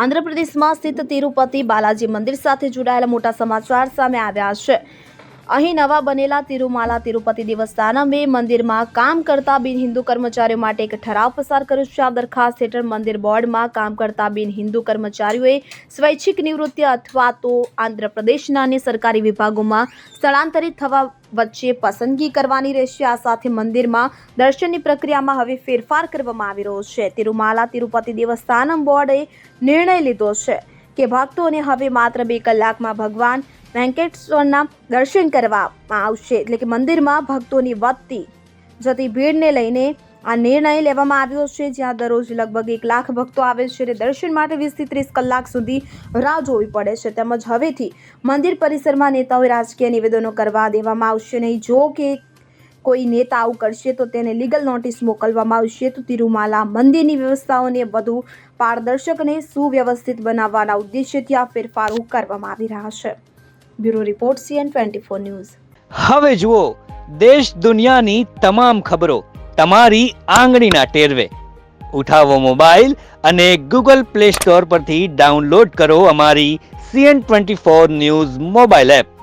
આંધ્રપ્રદેશમાં સ્થિત તિરુપતિ બાલાજી મંદિર સાથે જોડાયેલા મોટા સમાચાર સામે આવ્યા છે। અહીં નવા બનેલા તિરુમાલા તિરુપતિ દેવસ્થાનમે મંદિરમાં કામ કરતા બિન હિન્દુ કર્મચારીઓ માટે એક ઠરાવ પસાર કર્યો છે। આ દરખાસ્ત હેઠળ મંદિર બોર્ડમાં કામ કરતા બિન હિન્દુ કર્મચારીઓએ સ્વૈચ્છિક નિવૃત્તિ અથવા તો આંધ્રપ્રદેશના અન્ય સરકારી વિભાગોમાં સ્થળાંતરિત થવા વચ્ચે પસંદગી કરવાની રહેશે। આ સાથે મંદિરમાં દર્શનની પ્રક્રિયામાં હવે ફેરફાર કરવામાં આવી રહ્યો છે। તિરુમાલા તિરુપતિ દેવસ્થાનમ બોર્ડે નિર્ણય લીધો છે કે ભક્તોને હવે માત્ર 2 કલાકમાં ભગવાન વેંકટેશ્વરના દર્શન કરવામાં આવશે। એટલે કે મંદિરમાં ભક્તોની વધતી જતી ભીડને લઈને આ નિર્ણય લેવામાં આવ્યો છે, જ્યાં દરરોજ લગભગ 1 લાખ ભક્તો આવે છે। દર્શન માટે 20 થી 30 કલાક સુધી રાહ જોવી પડે છે। તેમજ હવેથી મંદિર પરિસરમાં નેતાઓએ રાજકીય નિવેદનો કરવા દેવામાં આવશે નહીં। જો કે કોઈ નેતા આવું કરશે તો તેને લીગલ નોટિસ મોકલવામાં આવશે। તો તિરુમાલા મંદિરની વ્યવસ્થાઓને વધુ પારદર્શક અને સુવ્યવસ્થિત બનાવવાના ઉદ્દેશ્યથી આ ફેરફારો કરવામાં આવી રહ્યા છે। Bureau report CN24 news. હવે જુઓ દેશ દુનિયાની તમામ ખબરો તમારી આંગળીના ટેરવે। ઉઠાવો મોબાઈલ અને Google Play Store પરથી ડાઉનલોડ કરો અમારી CN24 ન્યૂઝ મોબાઈલ એપ।